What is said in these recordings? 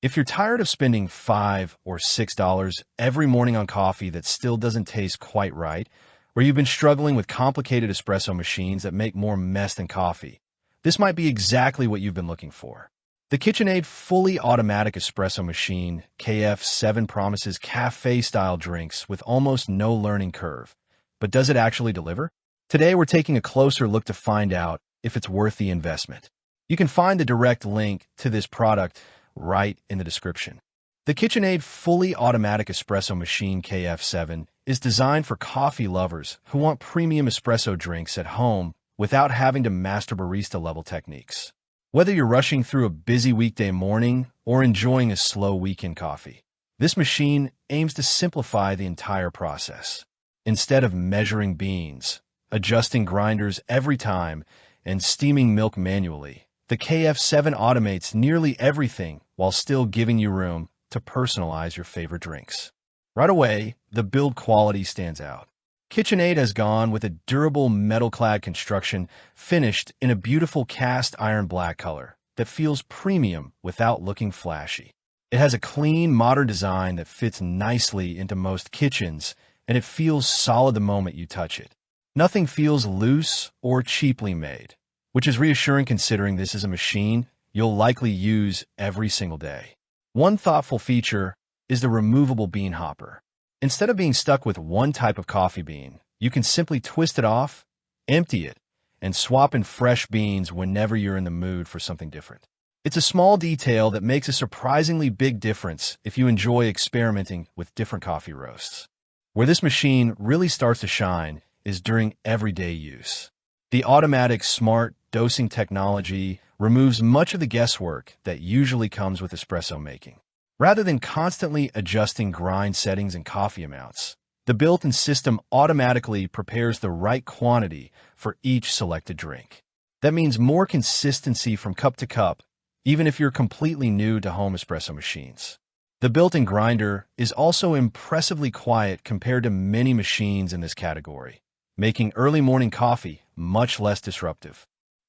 If you're tired of spending $5 or $6 every morning on coffee that still doesn't taste quite right, or you've been struggling with complicated espresso machines that make more mess than coffee, this might be exactly what you've been looking for. The KitchenAid fully automatic espresso machine KF7 promises cafe-style drinks with almost no learning curve. But does it actually deliver? Today we're taking a closer look to find out if it's worth the investment. You can find the direct link to this product right in the description. The KitchenAid fully automatic espresso machine KF7 is designed for coffee lovers who want premium espresso drinks at home without having to master barista-level techniques. Whether you're rushing through a busy weekday morning or enjoying a slow weekend coffee, this machine aims to simplify the entire process. Instead of measuring beans, adjusting grinders every time, and steaming milk manually, the KF7 automates nearly everything while still giving you room to personalize your favorite drinks. Right away, the build quality stands out. KitchenAid has gone with a durable metal-clad construction finished in a beautiful cast iron black color that feels premium without looking flashy. It has a clean, modern design that fits nicely into most kitchens, and it feels solid the moment you touch it. Nothing feels loose or cheaply made, which is reassuring considering this is a machine you'll likely use every single day. One thoughtful feature is the removable bean hopper. Instead of being stuck with one type of coffee bean, you can simply twist it off, empty it, and swap in fresh beans whenever you're in the mood for something different. It's a small detail that makes a surprisingly big difference if you enjoy experimenting with different coffee roasts. Where this machine really starts to shine is during everyday use. The automatic smart dosing technology removes much of the guesswork that usually comes with espresso making. Rather than constantly adjusting grind settings and coffee amounts, the built-in system automatically prepares the right quantity for each selected drink. That means more consistency from cup to cup, even if you're completely new to home espresso machines. The built-in grinder is also impressively quiet compared to many machines in this category, making early morning coffee much less disruptive.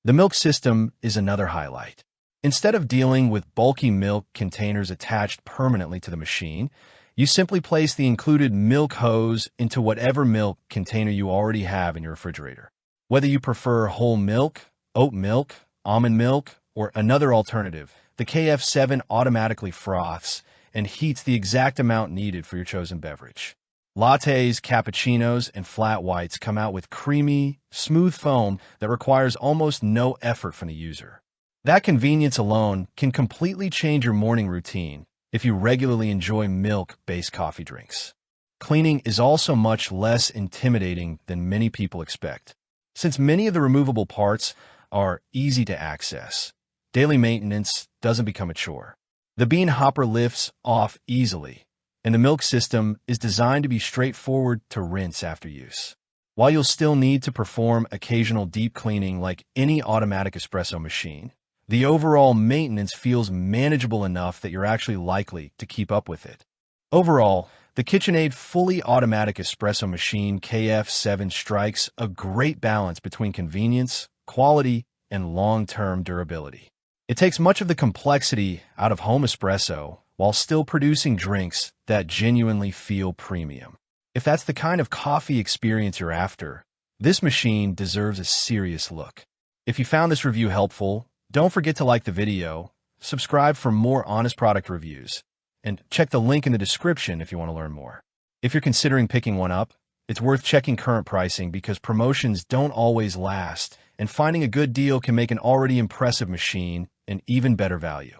The milk system is another highlight. Instead of dealing with bulky milk containers attached permanently to the machine, you simply place the included milk hose into whatever milk container you already have in your refrigerator. Whether you prefer whole milk, oat milk, almond milk, or another alternative, the KF7 automatically froths and heats the exact amount needed for your chosen beverage. Lattes, cappuccinos, and flat whites come out with creamy, smooth foam that requires almost no effort from the user. That convenience alone can completely change your morning routine if you regularly enjoy milk-based coffee drinks. Cleaning is also much less intimidating than many people expect. Since many of the removable parts are easy to access, daily maintenance doesn't become a chore. The bean hopper lifts off easily, and the milk system is designed to be straightforward to rinse after use. While you'll still need to perform occasional deep cleaning like any automatic espresso machine, the overall maintenance feels manageable enough that you're actually likely to keep up with it. Overall, the KitchenAid fully automatic espresso machine KF7 strikes a great balance between convenience, quality, and long-term durability. It takes much of the complexity out of home espresso while still producing drinks that genuinely feel premium. If that's the kind of coffee experience you're after, this machine deserves a serious look. If you found this review helpful, don't forget to like the video, subscribe for more honest product reviews, and check the link in the description if you want to learn more. If you're considering picking one up, it's worth checking current pricing because promotions don't always last, and finding a good deal can make an already impressive machine an even better value.